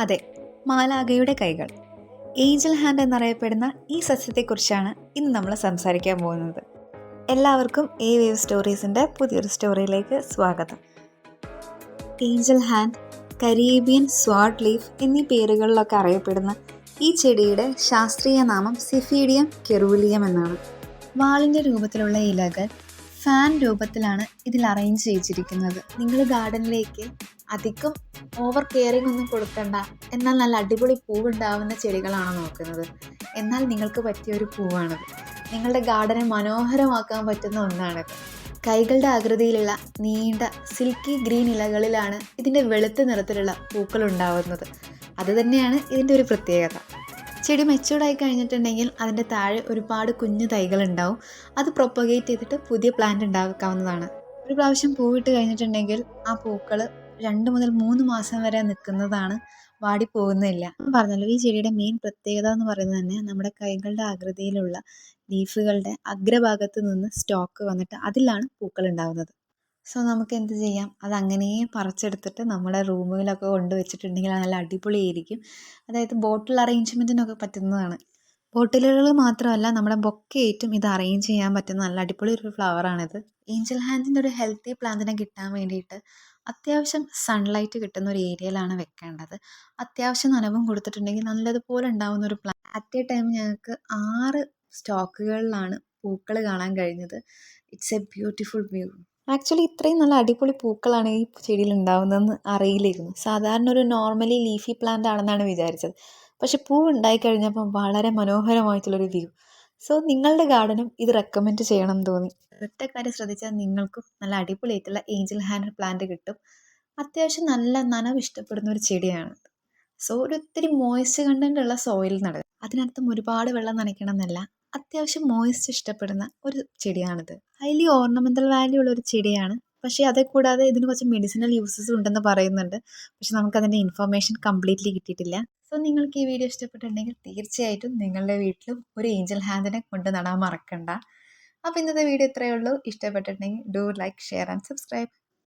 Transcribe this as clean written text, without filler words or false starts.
അതെ, മാലാഖയുടെ കൈകൾ. Angel hand എന്നറിയപ്പെടുന്ന ഈ സസ്യത്തെക്കുറിച്ചാണ് ഇന്ന് നമ്മൾ സംസാരിക്കാൻ പോകുന്നത്. എല്ലാവർക്കും എ വേവ് സ്റ്റോറീസിൻ്റെ പുതിയൊരു സ്റ്റോറിയിലേക്ക് സ്വാഗതം. ഏഞ്ചൽ ഹാൻഡ്, കരീബിയൻ സ്വാഡ് ലീഫ് എന്നീ പേരുകളിലൊക്കെ അറിയപ്പെടുന്ന ഈ ചെടിയുടെ ശാസ്ത്രീയ നാമം സിഫീഡിയം കെറൂലിയം എന്നാണ്. വാളിൻ്റെ രൂപത്തിലുള്ള ഇലകൾ ഫാൻ രൂപത്തിലാണ് ഇതിൽ അറേഞ്ച് ചെയ്തിരിക്കുന്നത്. നിങ്ങൾ ഗാർഡനിലേക്ക് അധികം ഓവർ കെയറിങ് ഒന്നും കൊടുക്കണ്ട, എന്നാൽ നല്ല അടിപൊളി പൂവുണ്ടാവുന്ന ചെടികളാണ് നോക്കുന്നത്, എന്നാൽ നിങ്ങൾക്ക് പറ്റിയ ഒരു പൂവാണിത്. നിങ്ങളുടെ ഗാർഡനെ മനോഹരമാക്കാൻ പറ്റുന്ന ഒന്നാണിത്. കൈകളുടെ ആകൃതിയിലുള്ള നീണ്ട സിൽക്കി ഗ്രീൻ ഇലകളിലാണ് ഇതിൻ്റെ വെളുത്ത നിറത്തിലുള്ള പൂക്കൾ ഉണ്ടാവുന്നത്. അതുതന്നെയാണ് ഇതിൻ്റെ ഒരു പ്രത്യേകത. ചെടി മെച്ചൂർഡായി കഴിഞ്ഞിട്ടുണ്ടെങ്കിൽ അതിൻ്റെ താഴെ ഒരുപാട് കുഞ്ഞു തൈകൾ ഉണ്ടാവും. അത് പ്രൊപ്പഗേറ്റ് ചെയ്തിട്ട് പുതിയ പ്ലാന്റ് ഉണ്ടാക്കാവുന്നതാണ്. ഒരു പ്രാവശ്യം പൂവിട്ട് കഴിഞ്ഞിട്ടുണ്ടെങ്കിൽ ആ പൂക്കൾ 2 മുതൽ 3 മാസം വരെ നിൽക്കുന്നതാണ്, വാടിപ്പോകുന്നില്ല. പറഞ്ഞല്ലോ, ഈ ചെടിയുടെ മെയിൻ പ്രത്യേകത എന്ന് പറയുന്നത് തന്നെ നമ്മുടെ കൈകളുടെ ആകൃതിയിലുള്ള ലീഫുകളുടെ അഗ്രഭാഗത്ത് നിന്ന് സ്റ്റോക്ക് വന്നിട്ട് അതിലാണ് പൂക്കൾ ഉണ്ടാകുന്നത്. സോ നമുക്ക് എന്ത് ചെയ്യാം, അതങ്ങനെ പറിച്ചെടുത്തിട്ട് നമ്മുടെ റൂമുകളിലൊക്കെ കൊണ്ടുവച്ചിട്ടുണ്ടെങ്കിൽ അത് നല്ല അടിപൊളിയായിരിക്കും. അതായത് ബോട്ടിൽ അറേഞ്ച്മെൻറ്റിനൊക്കെ പറ്റുന്നതാണ്. ബോട്ടിലുകൾ മാത്രമല്ല, നമ്മുടെ ബൊക്കെയായിട്ടും ഇത് അറേഞ്ച് ചെയ്യാൻ പറ്റുന്ന നല്ല അടിപൊളി ഒരു ഫ്ലവറാണിത്. ഏഞ്ചൽ ഹാൻഡിൻ്റെ ഒരു ഹെൽത്തി പ്ലാന്റിനെ കിട്ടാൻ വേണ്ടിയിട്ട് അത്യാവശ്യം സൺലൈറ്റ് കിട്ടുന്ന ഒരു ഏരിയയിലാണ് വെക്കേണ്ടത്. അത്യാവശ്യം നനവും കൊടുത്തിട്ടുണ്ടെങ്കിൽ നല്ലതുപോലെ ഉണ്ടാകുന്ന ഒരു പ്ലാന്റ്. അറ്റ് എ ടൈം ഞങ്ങൾക്ക് 6 സ്റ്റോക്കുകളിലാണ് പൂക്കൾ കാണാൻ കഴിഞ്ഞത്. It's A beautiful view. Actually ഇത്രയും നല്ല അടിപൊളി പൂക്കളാണ് ഈ ചെടിയിൽ ഉണ്ടാകുന്നതെന്ന് അറിയില്ലായിരുന്നു. സാധാരണ ഒരു നോർമലി ലീഫി പ്ലാന്റ് ആണെന്നാണ് വിചാരിച്ചത്. പക്ഷെ പൂ ഉണ്ടായിക്കഴിഞ്ഞപ്പോൾ വളരെ മനോഹരമായിട്ടുള്ളൊരു വ്യൂ. സോ നിങ്ങളുടെ ഗാർഡനും ഇത് റെക്കമെൻഡ് ചെയ്യണം തോന്നി. ഒറ്റ കാര്യം ശ്രദ്ധിച്ചാൽ നിങ്ങൾക്കും നല്ല അടിപൊളിയായിട്ടുള്ള ഏഞ്ചൽ ഹാൻഡ് പ്ലാന്റ് കിട്ടും. അത്യാവശ്യം നല്ല നനവ് ഇഷ്ടപ്പെടുന്ന ഒരു ചെടിയാണ്. സോ ഒത്തിരി മോയ്സ്റ്റ് കണ്ടന്റ് ഉള്ള സോയിൽ നടുക. അതിനർത്ഥം ഒരുപാട് വെള്ളം നനയ്ക്കണം എന്നല്ല, അത്യാവശ്യം മോയ്സ്റ്റ് ഇഷ്ടപ്പെടുന്ന ഒരു ചെടിയാണിത്. ഹൈലി ഓർണമെന്റൽ വാല്യൂ ഉള്ള ഒരു ചെടിയാണ്. പക്ഷേ അതേ കൂടാതെ ഇതിന് കുറച്ച് മെഡിസിനൽ യൂസസ് ഉണ്ടെന്ന് പറയുന്നുണ്ട്. പക്ഷെ നമുക്കതിൻ്റെ ഇൻഫർമേഷൻ കംപ്ലീറ്റ്ലി കിട്ടിയിട്ടില്ല. സോ നിങ്ങൾക്ക് ഈ വീഡിയോ ഇഷ്ടപ്പെട്ടിട്ടുണ്ടെങ്കിൽ തീർച്ചയായിട്ടും നിങ്ങളുടെ വീട്ടിലും ഒരു ഏഞ്ചൽ ഹാൻഡിനെ കൊണ്ട് നടാൻ മറക്കണ്ട. അപ്പോൾ ഇന്നത്തെ വീഡിയോ ഇത്രയേ ഉള്ളൂ. ഇഷ്ടപ്പെട്ടിട്ടുണ്ടെങ്കിൽ do like, share and subscribe.